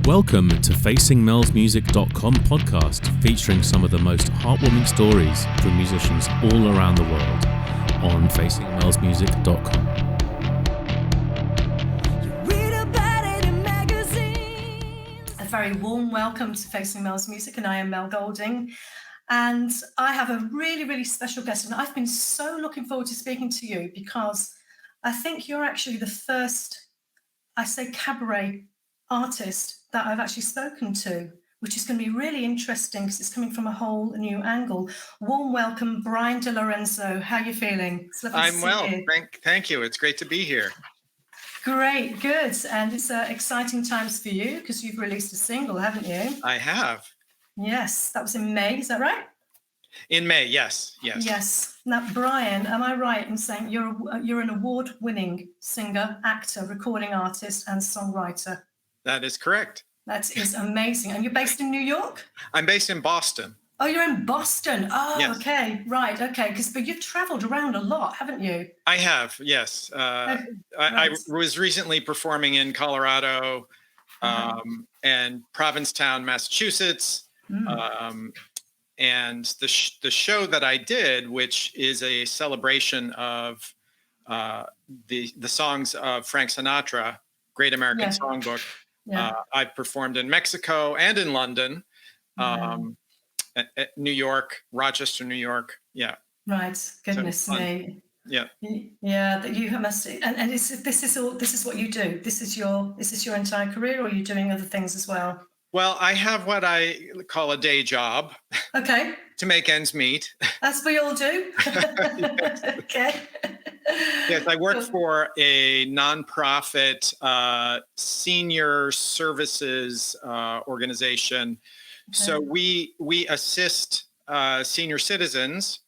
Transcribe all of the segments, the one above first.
Welcome to FacingMelsMusic.com podcast, featuring some of the most heartwarming stories from musicians all around the world on FacingMelsMusic.com. A very warm welcome to Facing Mel's Music, and I am Mel Golding. And I have a really, really special guest, and I've been so looking forward to speaking to you because I think you're actually the first, cabaret artist that I've actually spoken to, which is going to be really interesting because it's coming from a whole new angle. Warm welcome, Brian De Lorenzo. How are you feeling? It's lovely I'm to see well. you. Thank you. It's great to be here. Great, good. And it's exciting times for you because you've released a single, haven't you? I have. Yes, that was in May. Is that right? In May, yes. Yes. Now, Brian, am I right in saying you're an award-winning singer, actor, recording artist, and songwriter? That is correct. That is amazing. And you're based in New York? I'm based in Boston. Oh, you're in Boston. Oh, yes. Okay, right. Okay, but you've traveled around a lot, haven't you? I have, yes. Right. I was recently performing in Colorado and Provincetown, Massachusetts. And the show that I did, which is a celebration of the songs of Frank Sinatra, Great American Songbook. Yeah. I've performed in Mexico and in London, at New York, Rochester, New York. Yeah. Right. Goodness me. Yeah. Yeah. That you must. And this is what you do. Is this your entire career, or are you doing other things as well? Well, I have what I call a day job. Okay. To make ends meet. As we all do. Yes. Okay. Yes, I work for a nonprofit senior services organization. Okay. So we assist senior citizens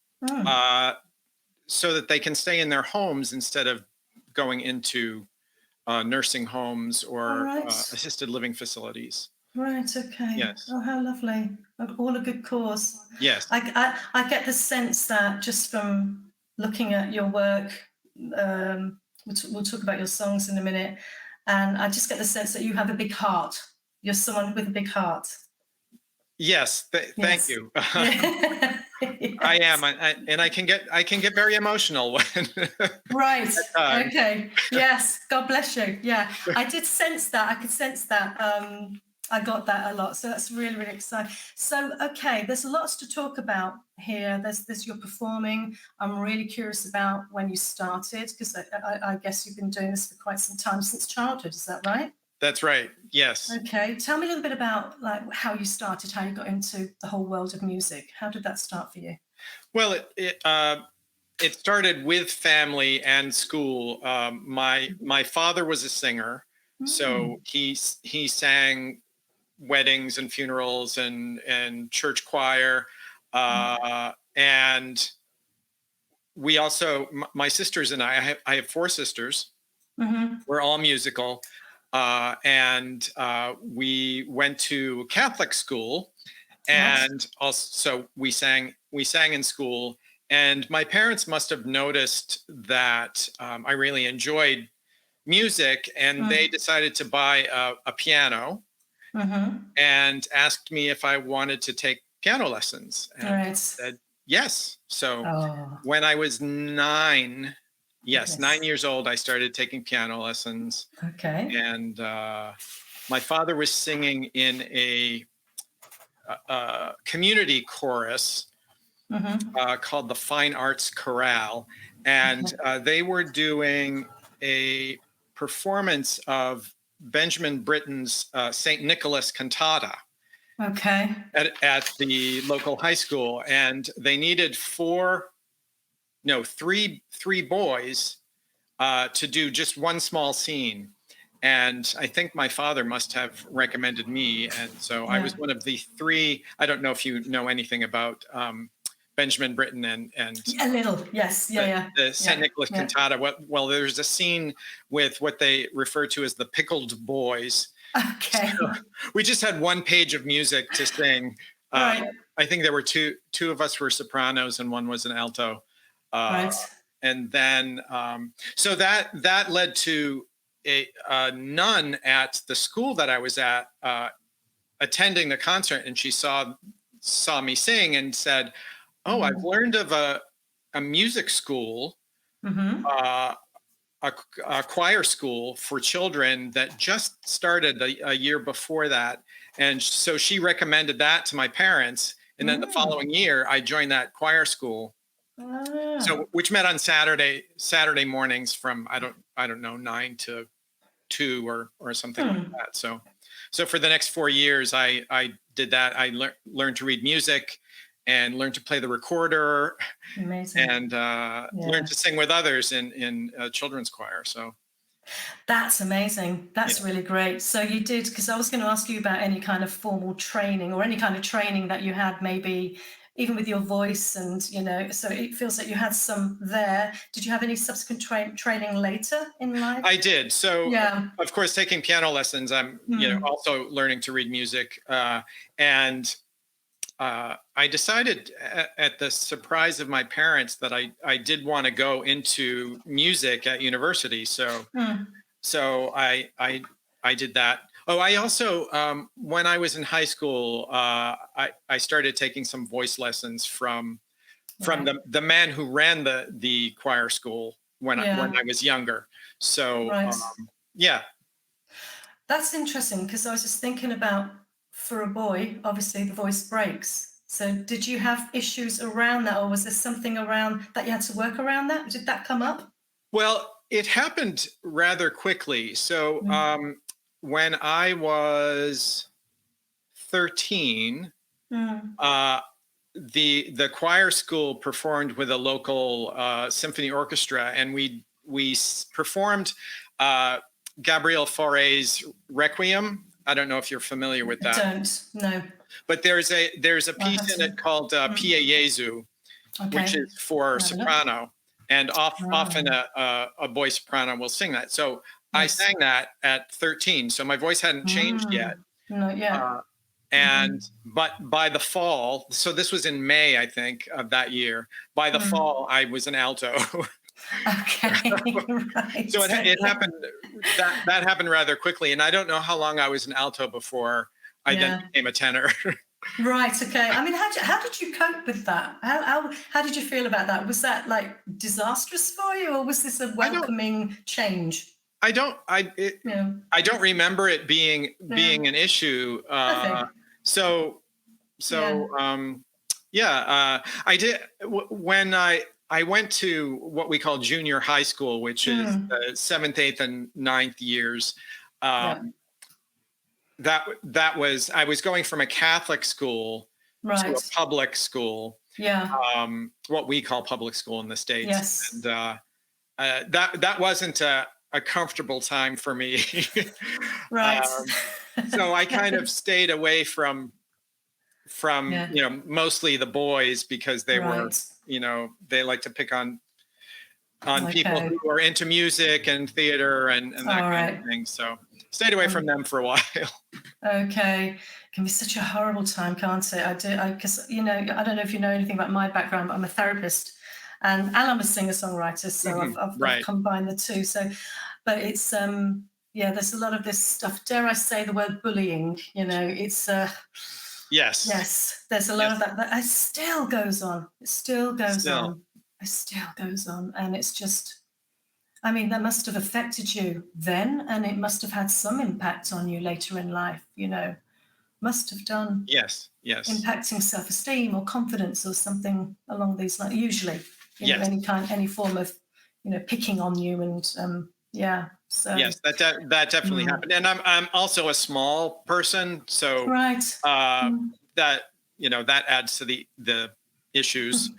so that they can stay in their homes instead of going into nursing homes or assisted living facilities. Right. Okay. Yes. Oh, how lovely! All a good cause. Yes. I get the sense that just from looking at your work, we'll talk about your songs in a minute, and I just get the sense that you have a big heart. You're someone with a big heart. Yes. Thank you. Yes. I am, and I can get very emotional when. Right. Okay. Yes. God bless you. Yeah, I did sense that. I could sense that. I got that a lot. So that's really, really exciting. So, okay, there's lots to talk about here. There's you're performing. I'm really curious about when you started, because I guess you've been doing this for quite some time, since childhood. Is that right? That's right. Yes. Okay. Tell me a little bit about how you started, how you got into the whole world of music. How did that start for you? Well, it started with family and school. My father was a singer, so he sang weddings and funerals and church choir, and we also, my sisters and I have four sisters. We're all musical, and we went to Catholic school, and also we sang in school. And my parents must have noticed that I really enjoyed music, and they decided to buy a piano. And asked me if I wanted to take piano lessons. And I said yes. So when I was 9 years old, I started taking piano lessons. Okay. And my father was singing in a community chorus called the Fine Arts Chorale. And they were doing a performance of Benjamin Britten's St. Nicholas cantata. Okay. At the local high school, and they needed three boys to do just one small scene. And I think my father must have recommended me, and so I was one of the three. I don't know if you know anything about Benjamin Britten and a little, yes, the St. Nicholas cantata. Well, there's a scene with what they refer to as the pickled boys. Okay. So we just had one page of music to sing. Right. I think there were two of us were sopranos and one was an alto. Right. And then so that led to a nun at the school that I was at attending the concert, and she saw me sing and said, "Oh, I've learned of a music school, a choir school for children that just started a year before that." And so she recommended that to my parents. And then the following year, I joined that choir school. So, which met on Saturday mornings from, I don't know, 9 to 2 or something like that. So for the next 4 years, I did that. I learned to read music and learned to play the recorder. Amazing. And learned to sing with others in a children's choir. So that's amazing. That's really great. So you did, because I was going to ask you about any kind of formal training or any kind of training that you had, maybe even with your voice, and so it feels like you had some there. Did you have any subsequent training later in life? I did. So of course, taking piano lessons, I'm also learning to read music, and I decided at the surprise of my parents that I did want to go into music at university. So I did that. Oh, I also, when I was in high school, I started taking some voice lessons from the man who ran the choir school when I was younger. So that's interesting, because I was just thinking about, for a boy, obviously the voice breaks. So did you have issues around that, or was there something around that you had to work around that? Did that come up? Well, it happened rather quickly. So when I was 13, the choir school performed with a local symphony orchestra, and we performed Gabriel Fauré's Requiem. I don't know if you're familiar with that. I don't, no. But there's a piece in it called Pie Jesu, which is for soprano, and often a boy soprano will sing that. So I sang that at 13, so my voice hadn't changed yet. Not yet. But by the fall, so this was in May, I think, of that year. By the fall, I was an alto. Okay, right. So it happened. That happened rather quickly, and I don't know how long I was an alto before I then became a tenor. Right. Okay. I mean, how did you cope with that? How did you feel about that? Was that like disastrous for you, or was this a welcoming change? I don't remember it being an issue. I did when I went to what we call junior high school, which is the 7th, 8th, and 9th years. That was, I was going from a Catholic school to a public school. What we call public school in the States. Yes. And that wasn't a comfortable time for me. Right. So I kind of stayed away from mostly the boys, because they were, they like to pick on people who are into music and theater and that kind of thing. So stayed away from them for a while. Okay. It can be such a horrible time, can't it? Because I don't know if you know anything about my background, but I'm a therapist and I'm a singer-songwriter. So I've combined the two. So, but it's, there's a lot of this stuff. Dare I say the word bullying? It's, yes, there's a lot of that. It still goes on. It still goes on. It still goes on. And it's just, I mean, that must have affected you then, and it must have had some impact on you later in life, must have done. Yes. Impacting self-esteem or confidence or something along these lines, usually, any form of, picking on you and, so. Yes, that definitely happened. And I'm also a small person, so that adds to the issues.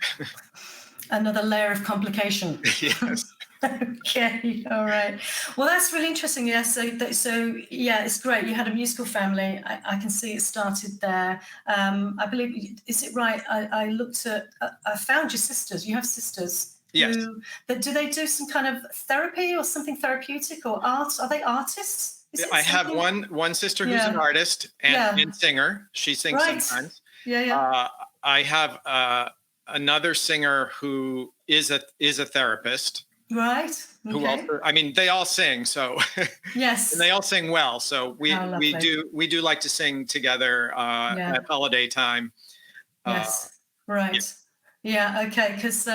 Another layer of complication. Yes. Okay, all right. Well, that's really interesting. Yeah, so it's great. You had a musical family. I can see it started there. I believe, is it right? I looked at, I found your sisters. You have sisters. Yes. Do they do some kind of therapy or something therapeutic or art? Are they artists? I have one sister who's an artist and singer. She sings sometimes. I have another singer who is a therapist. Right. who Okay. also, I mean, they all sing, so Yes. and they all sing well. So How lovely. we do like to sing together Yeah. at holiday time. Yes. Yeah. Right. Yeah. Okay. Because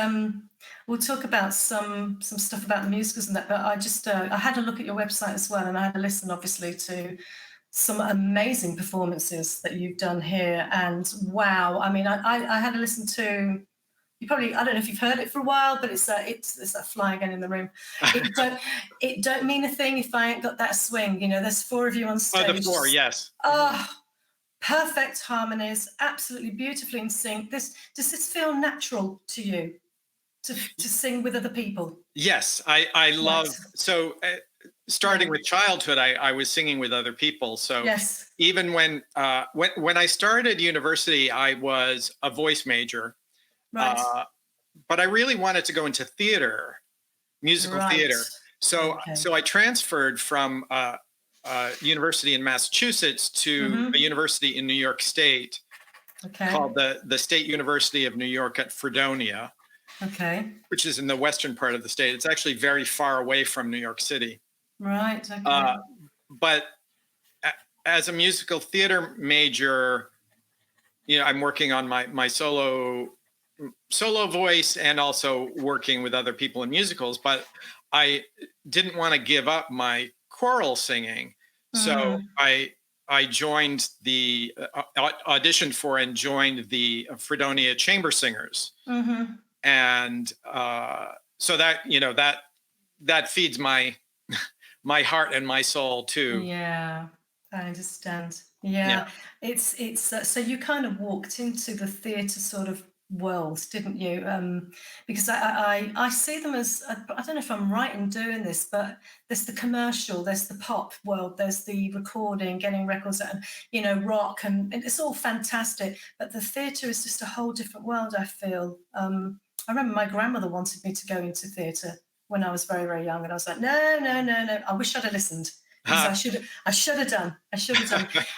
we'll talk about some stuff about the musicals and that. But I just I had a look at your website as well, and I had a listen, obviously, to some amazing performances that you've done here. And wow, I mean, I had to listen to. You probably, I don't know if you've heard it for a while, but it's that fly again in the room. It don't mean a thing if I ain't got that swing. You know, there's 4 of you on stage. Oh, the 4, yes. Oh, perfect harmonies, absolutely beautifully in sync. Does this feel natural to you to sing with other people? Yes, I love, Right. so starting with childhood, I was singing with other people. So Yes. even when I started university, I was a voice major. Right. But I really wanted to go into theater, musical Right. theater. So Okay. so I transferred from university in Massachusetts to a university in New York State Okay. called the State University of New York at Fredonia, Okay. which is in the western part of the state. It's actually very far away from New York City. Right. Okay. But as a musical theater major, you know, I'm working on my solo voice and also working with other people in musicals, but I didn't want to give up my choral singing. So I joined the auditioned for and joined the Fredonia Chamber Singers. And so that, you know, that feeds my my heart and my soul too. Yeah, I understand. Yeah, it's so you kind of walked into the theatre sort of world, didn't you? Because I see them as I don't know if I'm right in doing this, but there's the commercial, there's the pop world, there's the recording, getting records, and you know, rock, and it's all fantastic. But the theatre is just a whole different world. I feel. I remember my grandmother wanted me to go into theatre when I was very, very young, and I was like, no, no, no, no. I wish I'd have listened because I should have done.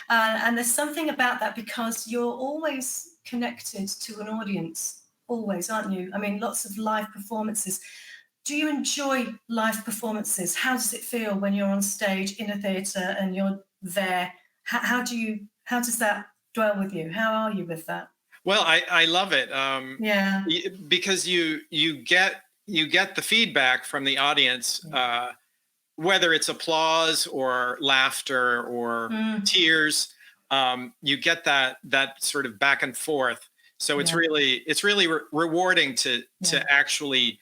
And there's something about that because you're always connected to an audience, always, aren't you? I mean, lots of live performances. Do you enjoy live performances? How does it feel when you're on stage in a theatre and you're there? How does that dwell with you? How are you with that? Well, I love it. Yeah. Because you get the feedback from the audience, whether it's applause or laughter or tears. You get that sort of back and forth. So it's really rewarding to actually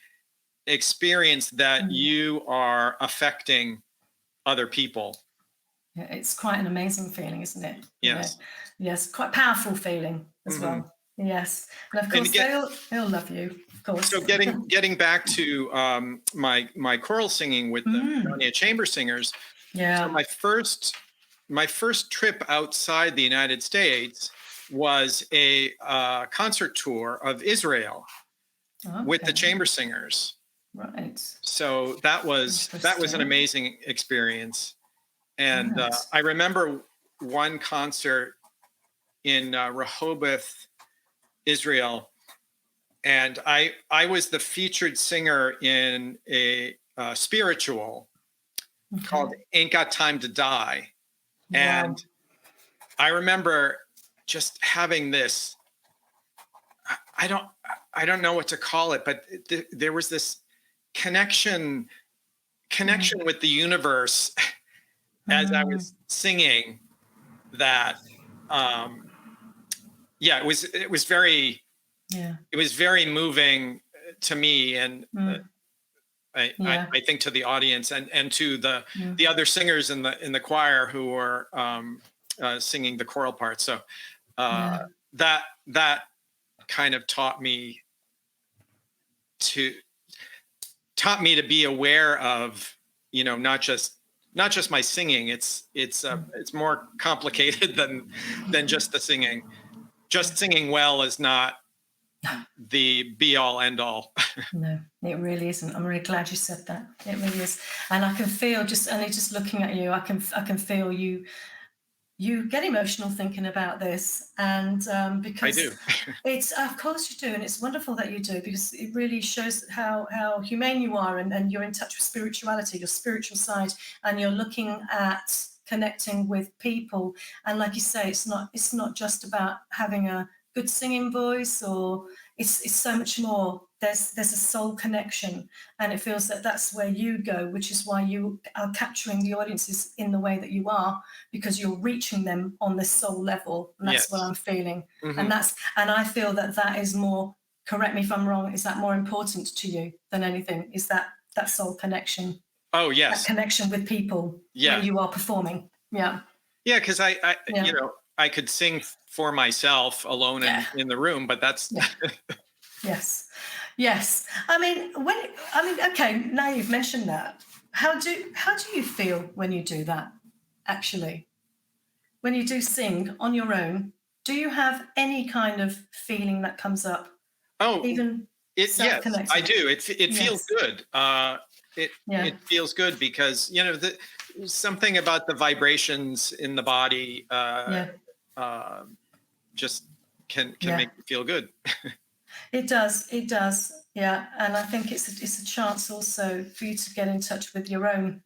experience that you are affecting other people. Yeah, it's quite an amazing feeling, isn't it? Yes. Yes, quite powerful feeling as well. Yes, and of course they'll love you. Of course. So getting back to my choral singing with the Fredonia Chamber Singers. Yeah. So my first trip outside the United States was a concert tour of Israel with the chamber singers. Right. So that was an amazing experience. And I remember one concert in Rehoboth, Israel, and I was the featured singer in a spiritual called "Ain't Got Time to Die," and I remember just having this. I don't know what to call it, but there was this connection with the universe as I was singing that. It was very moving to me, and I think to the audience and to the other singers in the choir who were singing the choral part. So that kind of taught me to be aware of, you know, not just my singing. It's more complicated than just the singing. Just singing well is not the be all end all. No, it really isn't. I'm really glad you said that. It really is, and I can feel just looking at you. I can feel you you get emotional thinking about this, and because I do. it's, of course you do, and it's wonderful that you do, because it really shows how humane you are, and you're in touch with spirituality, your spiritual side, and you're looking at connecting with people. And like you say, it's not just about having a good singing voice, or it's so much more. There's a soul connection, and it feels that that's where you go, which is why you are capturing the audiences in the way that you are, because you're reaching them on this soul level, and that's what I'm feeling. Mm-hmm. And I feel that is more, correct me if I'm wrong, is that more important to you than anything? Is that soul connection? Oh, yes. That connection with people when you are performing. Yeah. Yeah, because I you know, I could sing for myself alone in the room, but that's Yes. I mean, okay, now you've mentioned that. How do you feel when you do that, actually? When you do sing on your own, do you have any kind of feeling that comes up? Oh, even yes, I do. It feels good. It feels good because, you know, something about the vibrations in the body just can make you feel good. It does. Yeah. And I think it's a chance also for you to get in touch with your own,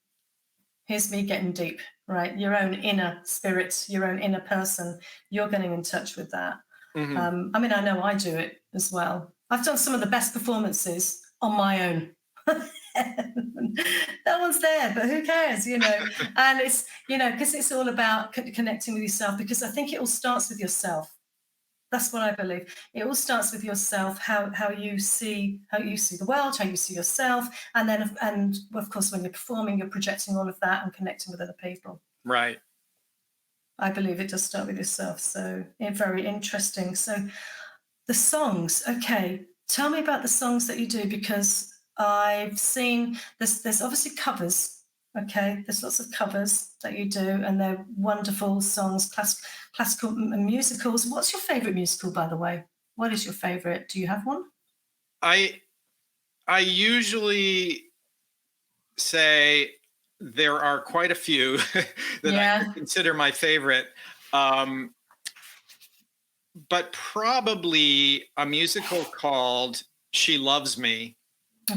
here's me getting deep, right? Your own inner spirit, your own inner person. You're getting in touch with that. Mm-hmm. I mean, I know I do it as well. I've done some of the best performances on my own. No one's there, but who cares, you know? And it's, you know, because it's all about connecting with yourself, because I think it all starts with yourself. That's what I believe. It all starts with yourself, how you see the world, how you see yourself, and then of course when you're performing, you're projecting all of that and connecting with other people. Right. I believe it does start with yourself. So very interesting. So the songs, okay. Tell me about the songs that you do, because I've seen there's obviously covers. Okay, there's lots of covers that you do, and they're wonderful songs, classical musicals. What's your favorite musical, by the way? What is your favorite? Do you have one? I usually say there are quite a few that I consider my favorite. But probably a musical called She Loves Me.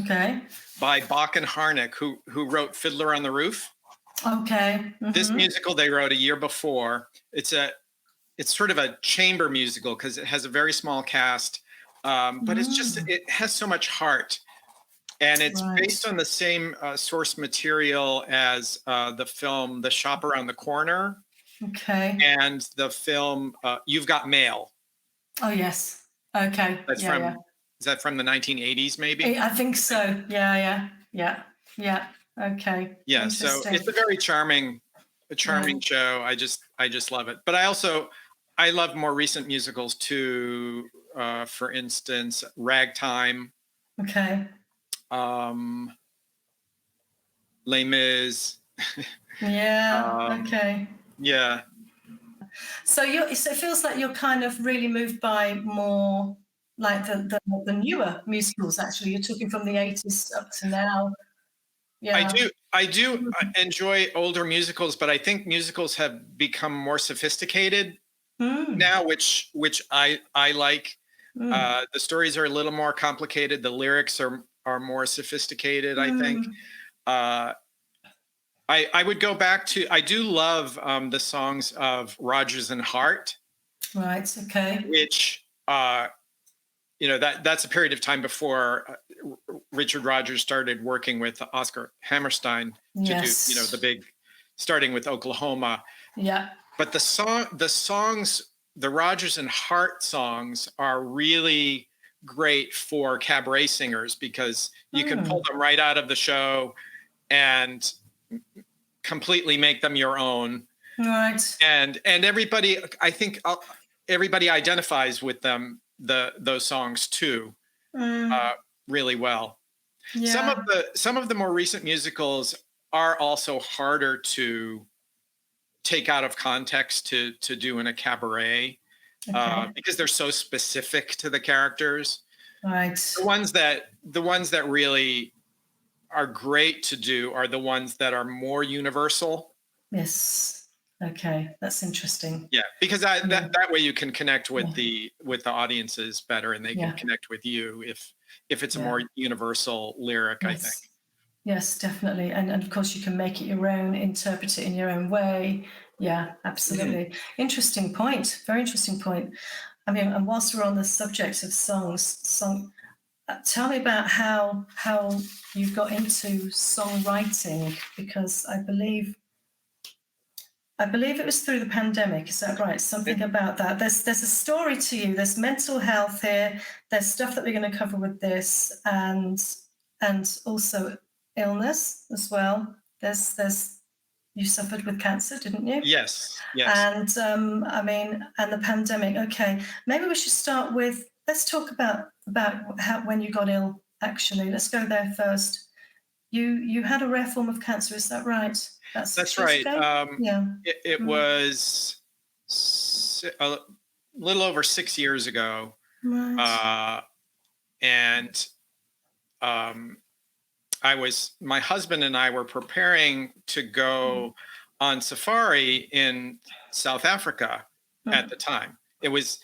Okay. By Bach and Harnick, who wrote Fiddler on the Roof. Okay. Mm-hmm. This musical they wrote a year before. It's sort of a chamber musical because it has a very small cast, but it has so much heart, and it's based on the same source material as the film The Shop Around the Corner. Okay. And the film You've Got Mail. Oh yes. Okay. That's Is that from the 1980s, maybe? I think so. Yeah. Okay. Yeah. So it's a very charming show. I just love it. But I love more recent musicals too. For instance, Ragtime. Okay. Les Mis. Yeah. Okay. Yeah. So it feels like you're kind of really moved by more like the newer musicals. Actually, you're talking from the 80s up to now. Yeah. I do enjoy older musicals, but I think musicals have become more sophisticated now, which I like. The stories are a little more complicated. The lyrics are more sophisticated, I think. I would go back to, I do love the songs of Rodgers and Hart. Right. Okay. Which, that's a period of time before Richard Rodgers started working with Oscar Hammerstein to do, the big, starting with Oklahoma. Yeah. But the songs, the Rodgers and Hart songs are really great for cabaret singers because you can pull them right out of the show and completely make them your own. Right. And everybody, I think everybody identifies with them, those songs too, really well. Yeah. Some of the more recent musicals are also harder to take out of context to do in a cabaret, because they're so specific to the characters. Right. The ones that really are great to do are the ones that are more universal. Yes. Okay, that's interesting. Yeah, because that way you can connect with the audiences better, and they can connect with you if it's a more universal lyric, I think. Yes, definitely. And of course you can make it your own, interpret it in your own way. Yeah, absolutely. Interesting point. Very interesting point. I mean, and whilst we're on the subject of tell me about how you got into songwriting, because I believe it was through the pandemic. Is that right? Something about that. There's a story to you. There's mental health here. There's stuff that we're going to cover with this, and also illness as well. There's you suffered with cancer, didn't you? Yes. And I mean, and the pandemic. Okay, maybe we should start with. Let's talk about how when you got ill. Actually, let's go there first. You had a rare form of cancer, is that right? That's right. It was a little over 6 years ago. Right. And my husband and I were preparing to go on safari in South Africa at the time. It was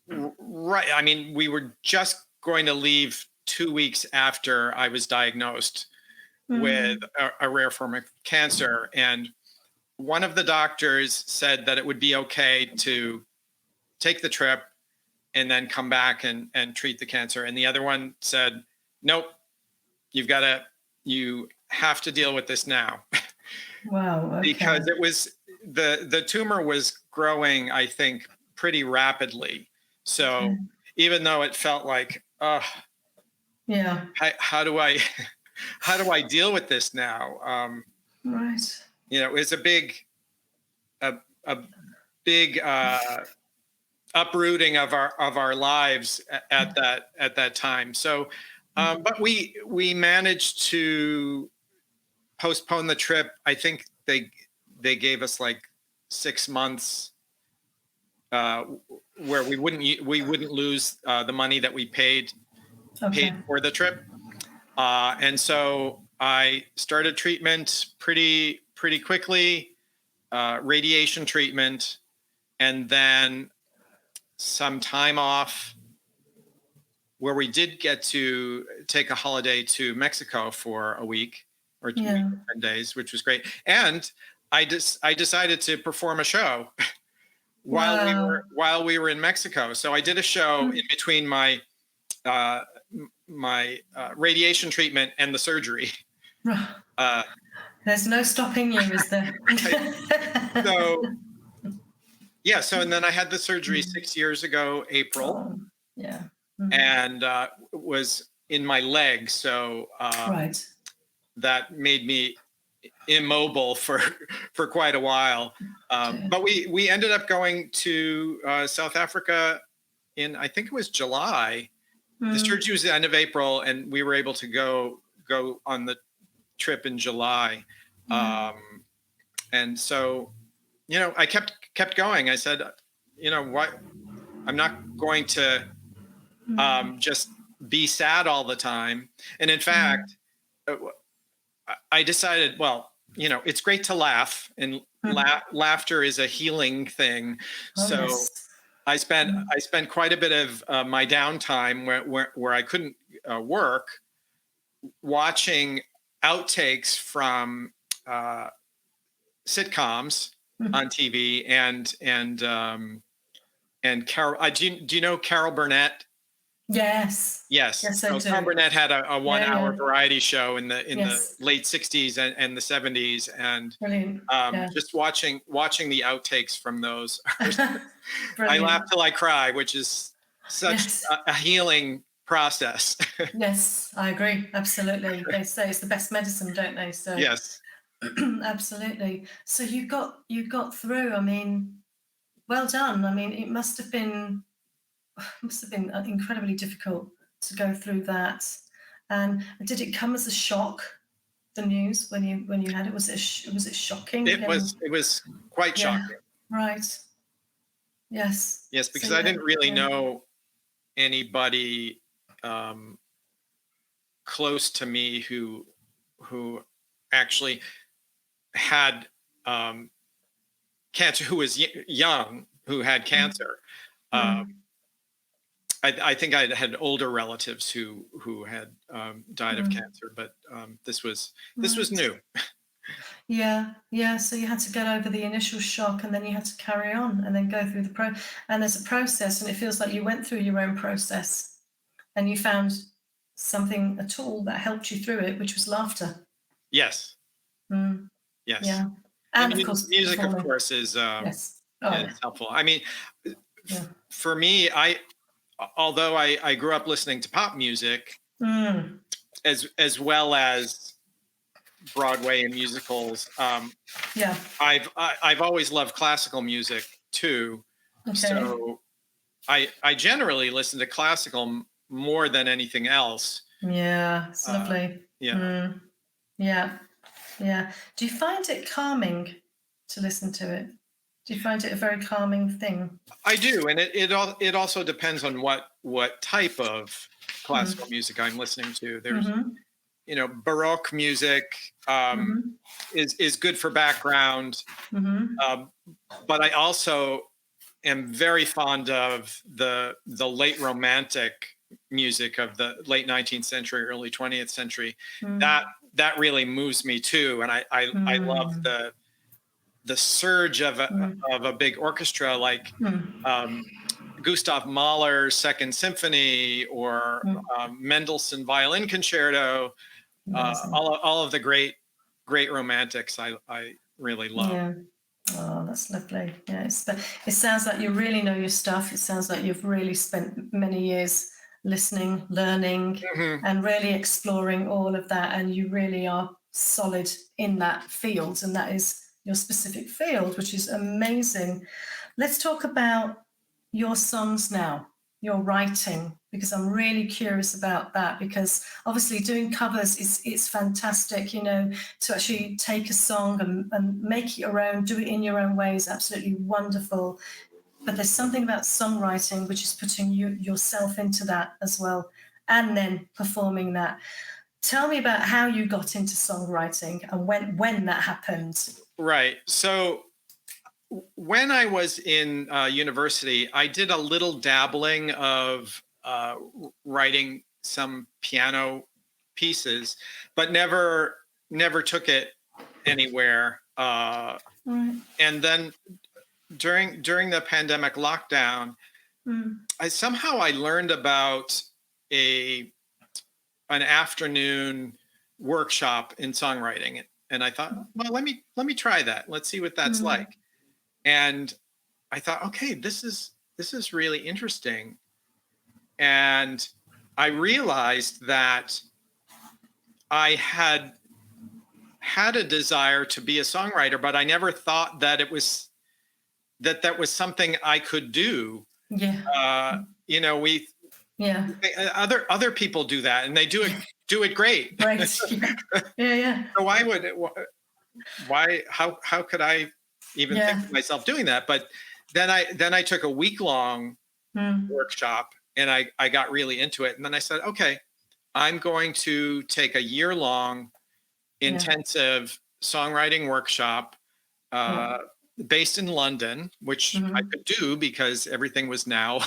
right. I mean, we were just going to leave 2 weeks after I was diagnosed with a rare form of cancer. And one of the doctors said that it would be okay to take the trip and then come back and treat the cancer. And the other one said, nope, you have to deal with this now. Wow. Okay. Because it was, the tumor was growing, I think, pretty rapidly. So even though it felt like, how do I deal with this now? Right. It was a big uprooting of our lives at that time. So, but we managed to postpone the trip. I think they gave us like 6 months where we wouldn't lose the money that we paid for the trip. And so I started treatment pretty quickly, radiation treatment, and then some time off where we did get to take a holiday to Mexico for a week or 2 weeks, 10 days, which was great. And I decided to perform a show while we were in Mexico. So I did a show in between my radiation treatment and the surgery. There's no stopping you, is there? So and then I had the surgery 6 years ago, April. And was in my leg. So that made me immobile for quite a while. But we ended up going to South Africa in, I think it was July. The surgery was the end of April, and we were able to go on the trip in July. And so, I kept going. I said, what? I'm not going to just be sad all the time. And in fact, I decided, well, it's great to laugh, and laughter is a healing thing. So I spent quite a bit of my downtime where I couldn't work, watching outtakes from sitcoms on TV, and Carol. Do you know Carol Burnett? Yes. So Carol Burnett had a 1 hour variety show in the late 60s and the 70s, and just watching the outtakes from those. I laugh till I cry, which is such a healing process. Yes, I agree. Absolutely. They say it's the best medicine, don't they? So yes. Absolutely. So you got through. I mean, well done. I mean, it must have been incredibly difficult to go through that. And did it come as a shock, the news, when you had it? Was it shocking? It was quite shocking. Right. Yes. Yes, because I didn't really know anybody close to me who actually had cancer, who was young, who had cancer. I think I had older relatives who had died of cancer, but this was new. Yeah. So you had to get over the initial shock, and then you had to carry on, and then go through and there's a process, and it feels like you went through your own process, and you found something, a tool that helped you through it, which was laughter. Yes. Yes. Yeah. And of course, music, performing. of course, is yes. is helpful. I mean, for me, although I grew up listening to pop music, as well as Broadway and musicals, I've always loved classical music too. Okay. So I generally listen to classical more than anything else. Yeah, it's lovely. Yeah. Do you find it calming to listen to it? Do you find it a very calming thing? I do, and it also depends on what type of classical music I'm listening to. There's Baroque music is good for background, but I also am very fond of the late Romantic music of the late 19th century, early 20th century. That really moves me too, and I love the surge of a big orchestra like Gustav Mahler's Second Symphony or Mendelssohn Violin Concerto. All of the great romantics I really love. Yeah. Oh, that's lovely. Yeah, it sounds like you really know your stuff. It sounds like you've really spent many years listening, learning, and really exploring all of that. And you really are solid in that field, and that is your specific field, which is amazing. Let's talk about your songs now, your writing, because I'm really curious about that, because obviously doing covers it's fantastic, to actually take a song and make it your own, do it in your own way is absolutely wonderful. But there's something about songwriting which is putting yourself into that as well, and then performing that. Tell me about how you got into songwriting and when that happened. Right. So when I was in university, I did a little dabbling of writing some piano pieces, but never took it anywhere. Right. And then during the pandemic lockdown, I learned about an afternoon workshop in songwriting, and I thought, well, let me try that. Let's see what that's like. And I thought, okay, this is really interesting. And I realized that I had a desire to be a songwriter, but I never thought that it was that was something I could do. Yeah. Other people do that, and they do it great. Right. Yeah. So how could I even think of myself doing that? But then I took a week-long workshop, and I got really into it. And then I said, okay, I'm going to take a year-long intensive songwriting workshop based in London, which I could do because everything was now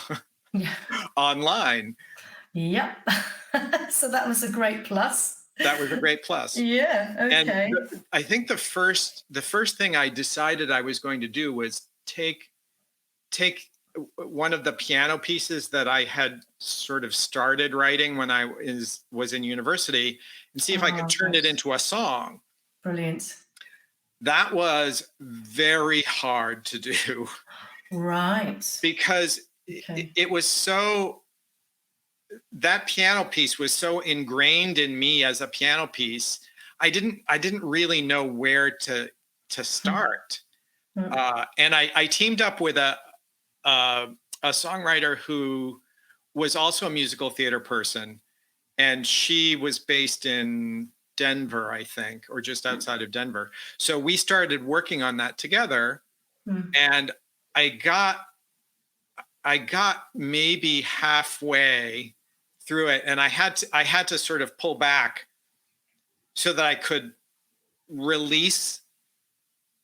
online. Yep. So that was a great plus. That was a great plus. Yeah. Okay. And I think the first thing I decided I was going to do was take one of the piano pieces that I had sort of started writing when I was in university and see if I could turn it into a song. Brilliant. That was very hard to do. Right. Because it was that piano piece was so ingrained in me as a piano piece. I didn't really know where to start. And I teamed up with a songwriter who was also a musical theater person, and she was based in Denver, I think, or just outside of Denver. So we started working on that together, and I got maybe halfway through it, and I had to sort of pull back so that I could release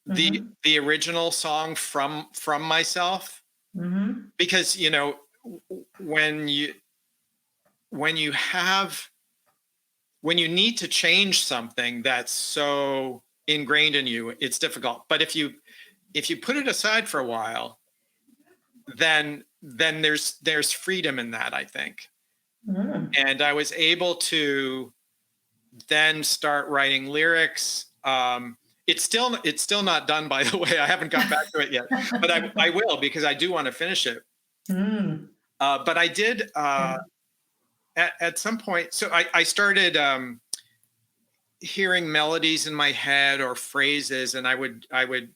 the original song from myself, because when you need to change something that's so ingrained in you, it's difficult. But if you put it aside for a while, then there's freedom in that, I think. And I was able to then start writing lyrics. It's still not done, by the way. I haven't got back to it yet, but I will, because I do want to finish it. But I did at some point. So I started hearing melodies in my head or phrases, and I would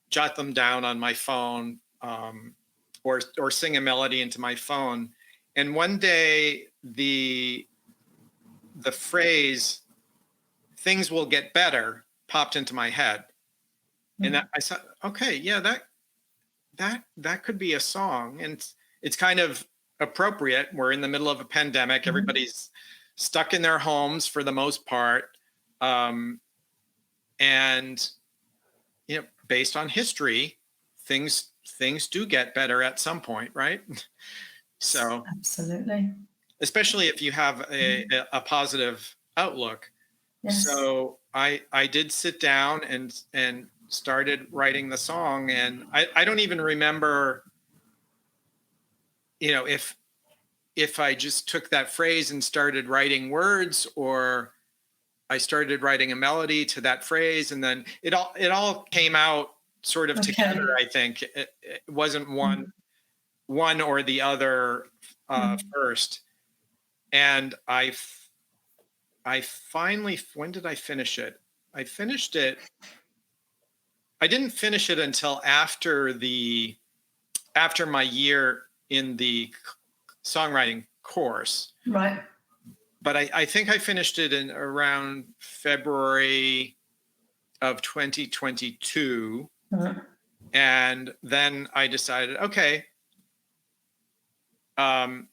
jot them down on my phone, or sing a melody into my phone. And one day the phrase "things will get better" popped into my head, and I thought, okay, yeah, that could be a song, and it's kind of appropriate. We're in the middle of a pandemic. Everybody's stuck in their homes for the most part, and based on history, things do get better at some point, right? So absolutely, especially if you have a positive outlook. Yes. So I did sit down and started writing the song, and I don't even remember, if I just took that phrase and started writing words, or I started writing a melody to that phrase, and then it all came out sort of together. I think it wasn't one or the other first. And I finally, when did I finish it? I finished it. I didn't finish it until after my year in the songwriting course. Right. But I think I finished it in around February of 2022. And then I decided, okay, I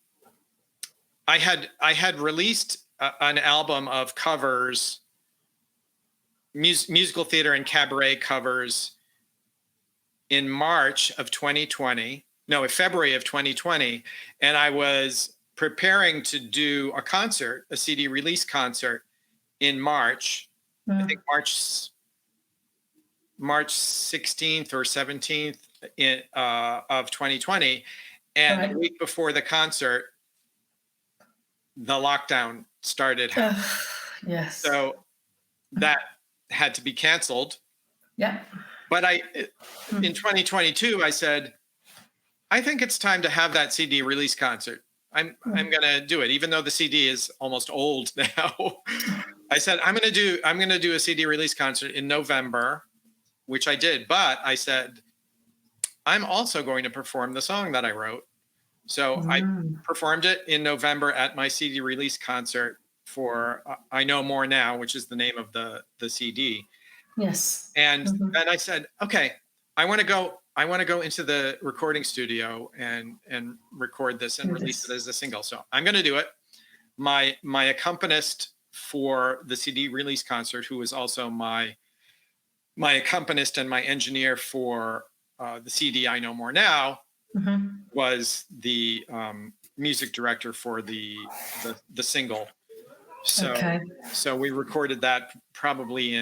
had released an album of covers, musical theater and cabaret covers, in March of 2020. No, in February of 2020. And I was preparing to do a concert, a CD release concert, in March. I think March 16th or 17th of 2020. And the week before the concert, the lockdown started happening. Yes. So that had to be canceled. Yeah. But in 2022, I said, I think it's time to have that CD release concert. I'm going to do it, even though the CD is almost old now. I said, I'm going to do a CD release concert in November, which I did. But I said, I'm also going to perform the song that I wrote. So I performed it in November at my CD release concert for I Know More Now, which is the name of the CD. Yes. And then I said, okay, I want to go into the recording studio and record this and release it as a single. So I'm going to do it. My accompanist for the CD release concert, who was also my accompanist and my engineer for the CD I Know More Now, was the music director for the single. So we recorded that probably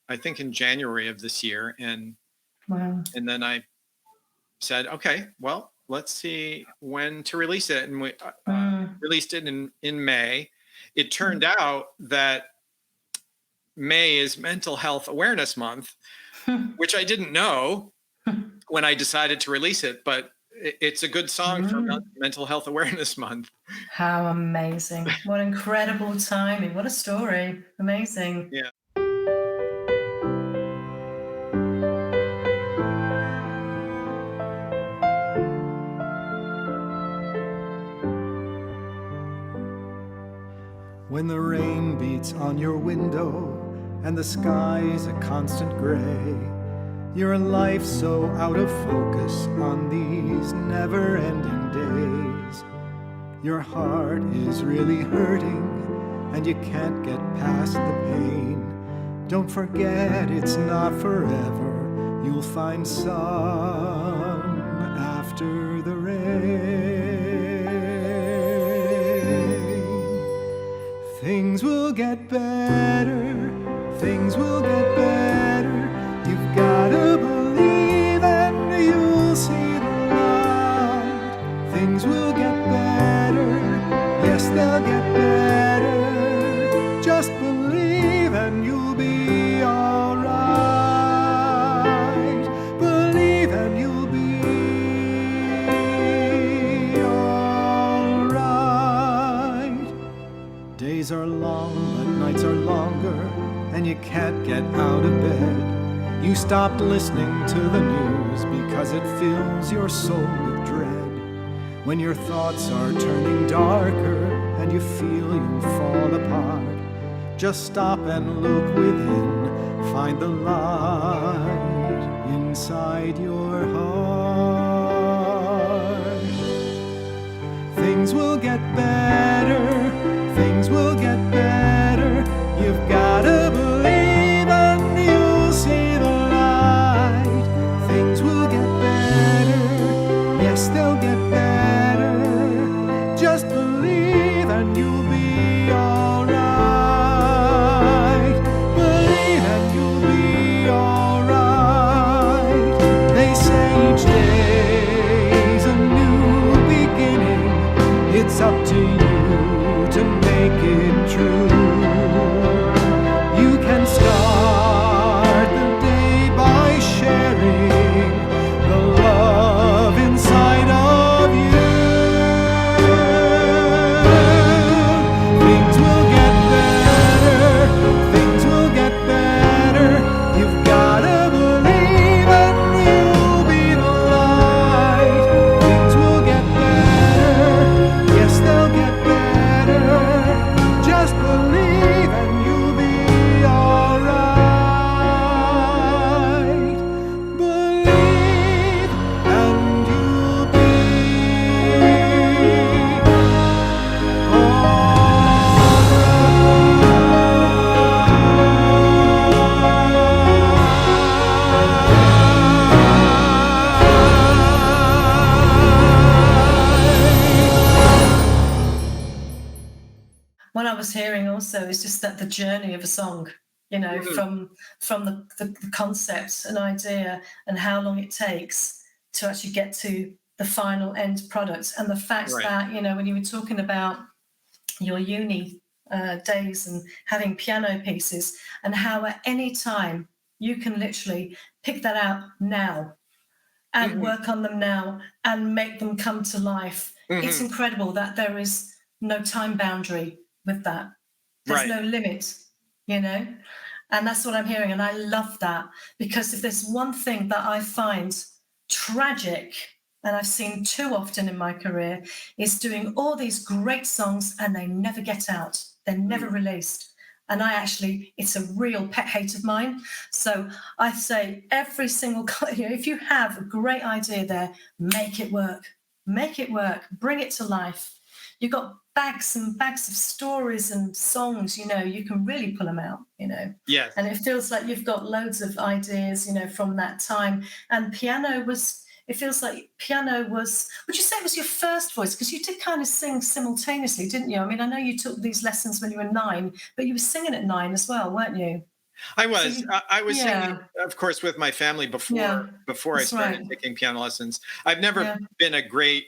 I think in January of this year. And then I said, okay, well, let's see when to release it. And we released it in May. It turned out that May is Mental Health Awareness Month, which I didn't know when I decided to release it, but it's a good song for Mental Health Awareness Month. How amazing. What incredible timing. What a story. Amazing. Yeah. When the rain beats on your window and the sky's a constant gray, your life so out of focus on these never-ending days. Your heart is really hurting and you can't get past the pain. Don't forget it's not forever, you'll find sun after the rain. Things will get better, things will get better. You've gotta believe and you'll see the light. Things will get better, yes, they'll get better. Just believe and you'll be alright. Believe and you'll be alright. Days are long, but nights are longer, and you can't get out of bed. You stopped listening to the news because it fills your soul with dread. When your thoughts are turning darker and you feel you'll fall apart, just stop and look within, find the light inside your heart. Things will get better, things will get better. You've gotta believe and you'll see the light. Things will get better, yes, they'll get better. Just believe and you'll be alright. Believe and you'll be alright. They say each day's a new beginning. It's up to you to make it true. You can start the day by sharing the love inside of you. Things will get better, things will get better. You've gotta believe and you'll be the light. Things will get better, yes, they'll get better. Just believe and you'll be alright. Believe and you'll be What I was hearing also is just that the journey of a song, from the concept, an idea, and how long it takes to actually get to the final end product. And the fact Right. that, when you were talking about your uni days and having piano pieces, and how at any time you can literally pick that out now and work on them now and make them come to life. It's incredible that there is no time boundary with that. There's Right. no limit, and that's what I'm hearing. And I love that, because if there's one thing that I find tragic, and I've seen too often in my career, is doing all these great songs and they never get out. They're never released. And it's a real pet hate of mine. So I say every single, if you have a great idea there, make it work, bring it to life. You've got bags and bags of stories and songs, you can really pull them out, Yes. And it feels like you've got loads of ideas, from that time. And it feels like piano was, would you say it was your first voice? Because you did kind of sing simultaneously, didn't you? I mean, I know you took these lessons when you were 9, but you were singing at 9 as well, weren't you? I was. So I was singing, of course, with my family before I that's started right. taking piano lessons. I've never been a great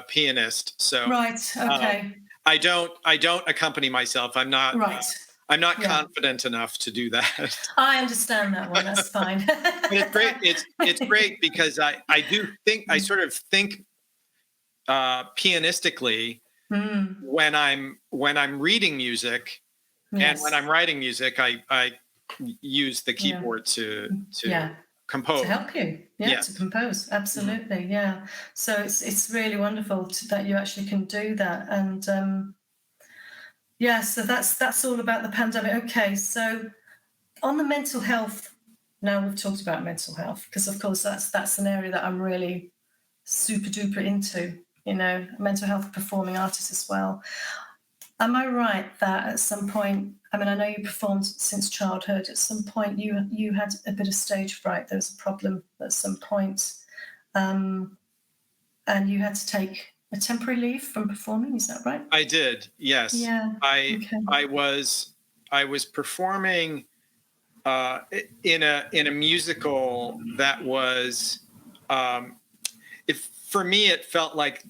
pianist, so Right. Okay. I don't accompany myself. I'm not. Right. I'm not Yeah. confident enough to do that. I understand that one. That's fine. But it's great. It's great because I do think I sort of think pianistically when I'm reading music, Yes. and when I'm writing music, I use the keyboard to compose. To help you, to compose, absolutely, So it's really wonderful that you actually can do that, and so that's all about the pandemic. Okay, so on the mental health, now we've talked about mental health, because of course that's an area that I'm really super duper into. Mental health performing artist as well. Am I right that at some point I mean, I know you performed since childhood. At some point, you had a bit of stage fright. There was a problem at some point, and you had to take a temporary leave from performing. Is that right? I did. Yes. Yeah. I was performing in a musical that was, for me, it felt like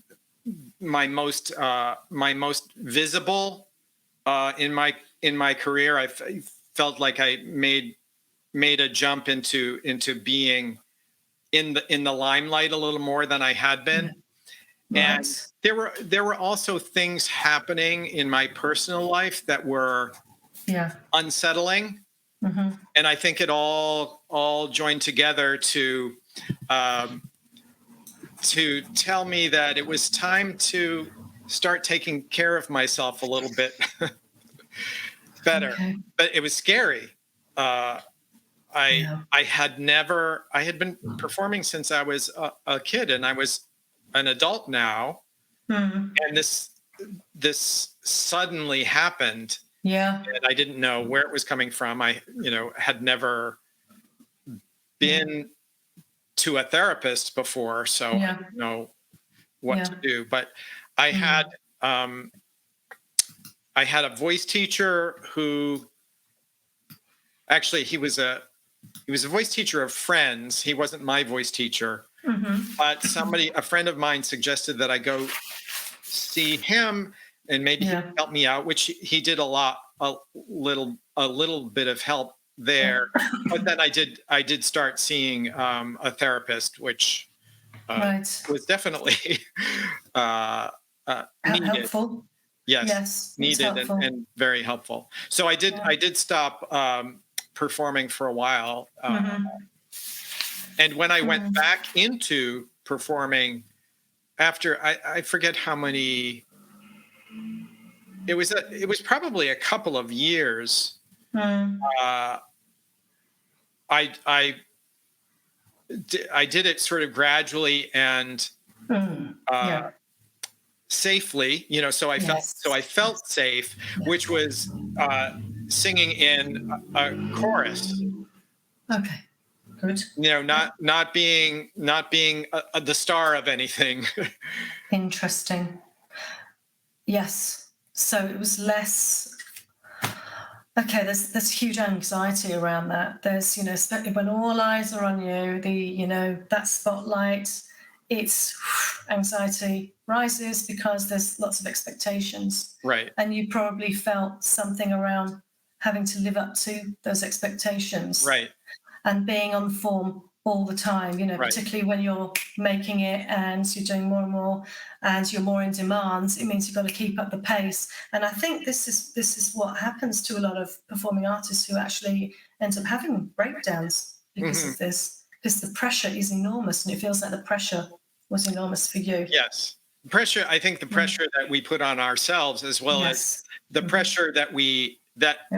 my most visible in my career. I felt like I made a jump into being in the limelight a little more than I had been. Yeah. And there were also things happening in my personal life that were unsettling. Mm-hmm. And I think it all joined together to tell me that it was time to start taking care of myself a little bit better. Okay. But it was scary. I had been performing since I was a kid, and I was an adult now. Mm. And this suddenly happened. Yeah. And I didn't know where it was coming from. I, had never been to a therapist before, so I didn't know what to do. But I had a voice teacher who, actually, he was a voice teacher of friends. He wasn't my voice teacher, but a friend of mine suggested that I go see him and maybe he could help me out, which he did a little bit of help there. But then I did start seeing a therapist, which was definitely needed. Helpful. Yes, needed and very helpful. So I did stop performing for a while. And when I went back into performing after, I forget how many, it was probably a couple of years. I did it sort of gradually and safely, so I felt safe, which was singing in a chorus. Okay. Good. Not being the star of anything. Interesting. Yes. So it was less. Okay, there's huge anxiety around that. There's, especially when all eyes are on you, that spotlight, it's anxiety rises because there's lots of expectations. Right. And you probably felt something around having to live up to those expectations. Right. And being on form all the time, particularly when you're making it and you're doing more and more and you're more in demand, it means you've got to keep up the pace. And I think this is what happens to a lot of performing artists who actually end up having breakdowns because of this, because the pressure is enormous, and it feels like the pressure was enormous for you. Yes. Pressure, I think the pressure that we put on ourselves, as well as the pressure that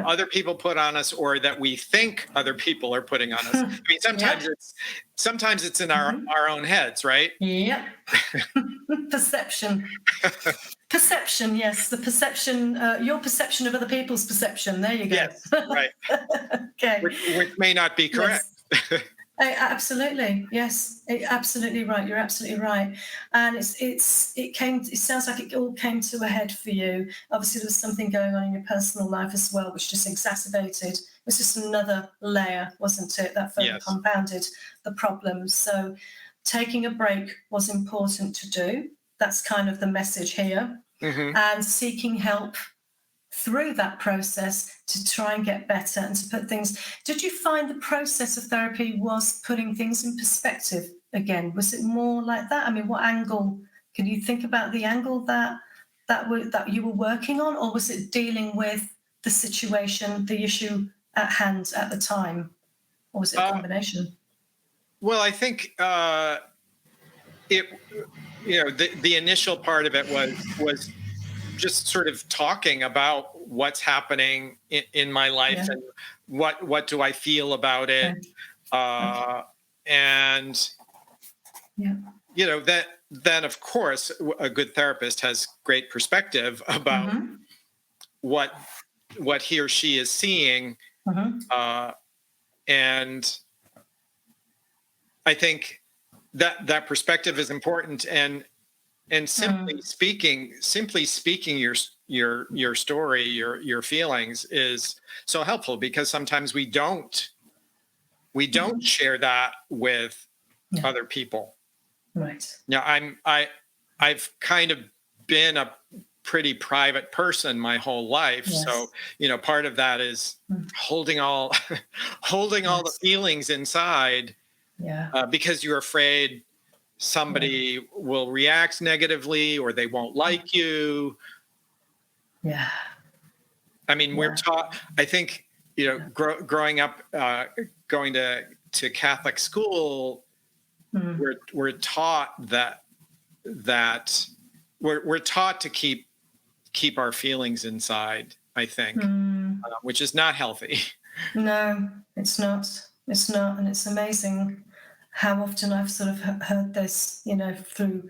other people put on us, or that we think other people are putting on us. I mean, sometimes it's in our own heads, right? Yeah. Perception. Perception, yes. The perception, your perception of other people's perception. There you go. Yes, right. Okay. Which may not be correct. Yes. Absolutely, yes, absolutely right. You're absolutely right, and it sounds like it all came to a head for you. Obviously, there was something going on in your personal life as well, which just exacerbated. It was just another layer, wasn't it? That further compounded the problems. So, taking a break was important to do. That's kind of the message here, and seeking help through that process to try and get better and to put things. Did you find the process of therapy was putting things in perspective again? Was it more like that? I mean, what angle can you think about, the angle that you were working on, or was it dealing with the situation, the issue at hand at the time, or was it a combination? Well, I think the initial part of it was just sort of talking about what's happening in my life and what do I feel about it. And, that then, of course, a good therapist has great perspective about what what he or she is seeing. And I think that perspective is important, and simply speaking your story, your feelings is so helpful, because sometimes we don't share that with other people. Right. Yeah, I've kind of been a pretty private person my whole life. Yes. So, part of that is holding all the feelings inside, because you're afraid somebody will react negatively, or they won't like you. Yeah. I mean, we're taught, I think, growing up, going to Catholic school, we're taught that we're taught to keep our feelings inside, I think, which is not healthy. No, it's not. It's not. And it's amazing how often I've sort of heard this, through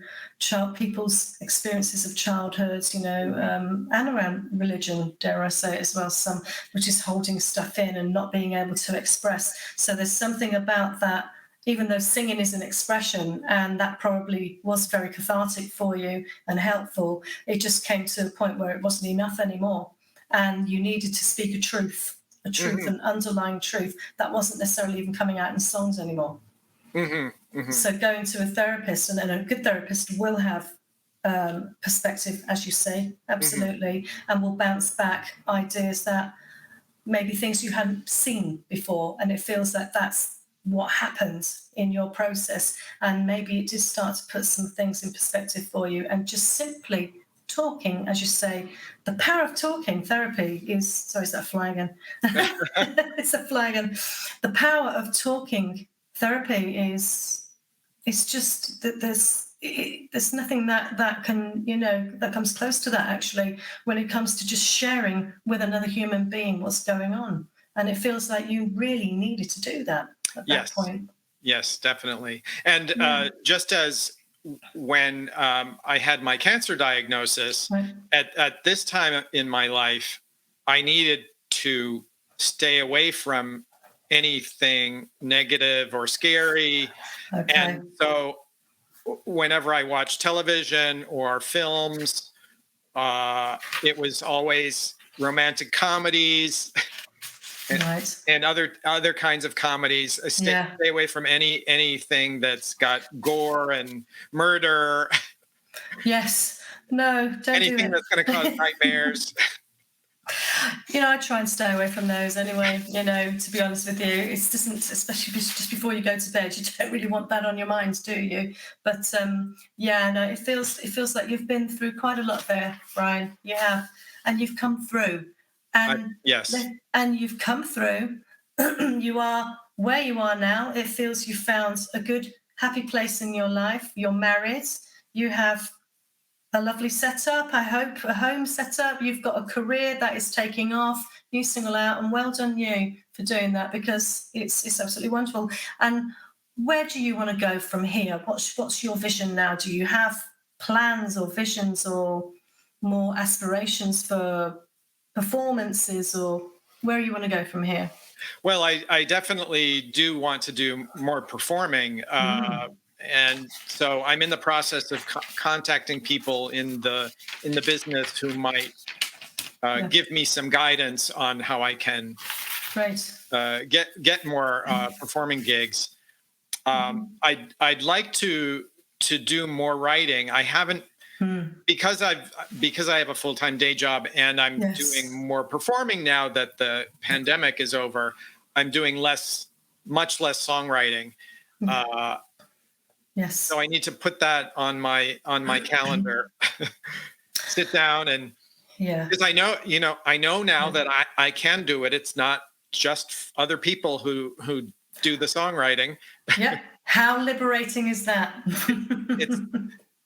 people's experiences of childhood, and around religion, dare I say it as well, some which is holding stuff in and not being able to express. So there's something about that, even though singing is an expression, and that probably was very cathartic for you and helpful, it just came to a point where it wasn't enough anymore. And you needed to speak a truth, an underlying truth that wasn't necessarily even coming out in songs anymore. So going to a therapist, and then a good therapist will have perspective, as you say, absolutely, and will bounce back ideas that maybe things you hadn't seen before, and it feels that that's what happens in your process, and maybe it did start to put some things in perspective for you. And just simply talking, as you say, the power of talking therapy is, sorry, is that a fly again? It's a fly again. The power of talking therapy is, it's just that there's nothing that can, that comes close to that, actually, when it comes to just sharing with another human being what's going on. And it feels like you really needed to do that at that point. Yes, definitely. And just as when I had my cancer diagnosis, at this time in my life, I needed to stay away from anything negative or scary. Okay. And so whenever I watched television or films, it was always romantic comedies and other kinds of comedies. Stay away from anything that's got gore and murder. Yes. No, don't anything do that's going to cause nightmares. I try and stay away from those anyway, to be honest with you. It doesn't, especially just before you go to bed, you don't really want that on your mind, do you? But it feels like you've been through quite a lot there, Brian. You have, and you've come through. And and you've come through. You are where you are now. It feels you found a good, happy place in your life. You're married. You have a lovely setup, I hope, a home setup. You've got a career that is taking off. You single out, and well done you for doing that, because it's absolutely wonderful. And where do you want to go from here? What's your vision now? Do you have plans or visions or more aspirations for performances, or where you want to go from here? Well, I definitely do want to do more performing. And so I'm in the process of contacting people in the business who might give me some guidance on how I can get more performing gigs. I'd like to do more writing. I haven't, because I have a full-time day job, and I'm doing more performing now that the pandemic is over. I'm doing much less songwriting. Yes. So I need to put that on my calendar. Sit down and because I know now that I can do it. It's not just other people who do the songwriting. Yeah. How liberating is that?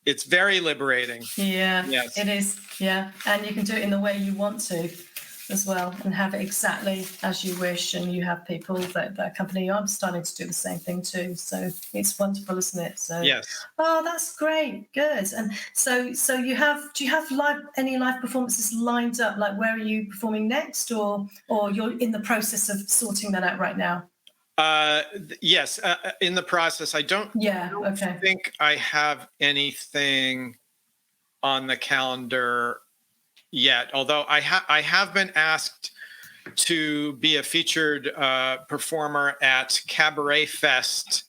It's very liberating. Yeah. Yes. It is. Yeah. And you can do it in the way you want to. as well and have it exactly as you wish, and you have people that accompany you. I'm starting to do the same thing too, so it's wonderful, isn't it? So Yes. Oh, that's great. Good. And so do you have any live performances lined up? Like, where are you performing next, or you're in the process of sorting that out right now? Yes, in the process. I don't think I have anything on the calendar yet, although I have been asked to be a featured performer at Cabaret Fest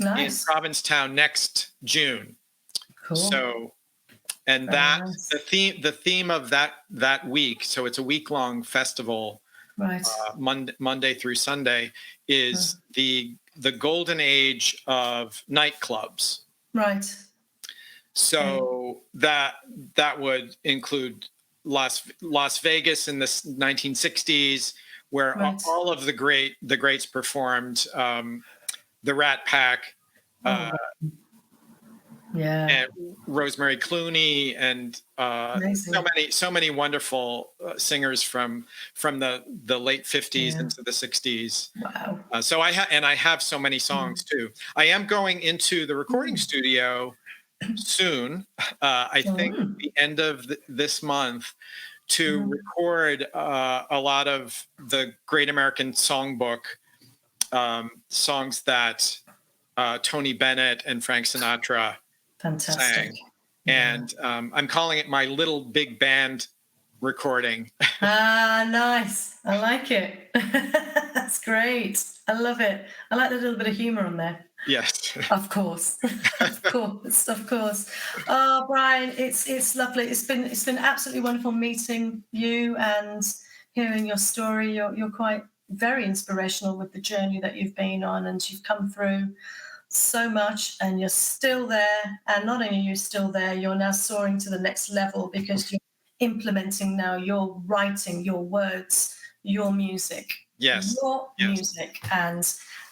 in Provincetown next June. Cool. So, and that's the theme of that week. So it's a week-long festival, right? Monday through Sunday, is the golden age of nightclubs. Right. So that would include Las Vegas in the 1960s, where all of the greats performed. The Rat Pack, and Rosemary Clooney, and so many wonderful singers from the late 50s into the 60s. Wow! So I have so many songs too. I am going into the recording studio soon. I think the end of this month, to record a lot of the Great American Songbook songs that Tony Bennett and Frank Sinatra sang. And I'm calling it my little big band recording. Nice. I like it. That's great. I love it. I like the little bit of humor on there. Yes. Of course. Of course. Oh, Brian, it's lovely. It's been absolutely wonderful meeting you and hearing your story. You're quite very inspirational with the journey that you've been on, and you've come through so much, and you're still there. And not only are you still there, you're now soaring to the next level, because you're implementing now your writing, your words, your music. Music, and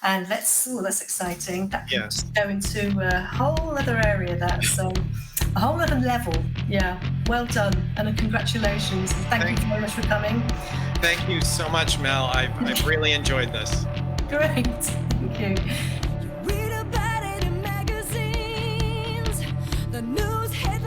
that's exciting. That can go into a whole other area. That's a whole other level. Yeah, well done, and congratulations. And thank you very much for coming. Thank you so much, Mel. I've really enjoyed this. Great, thank you. Read about it in magazines, the news headlines.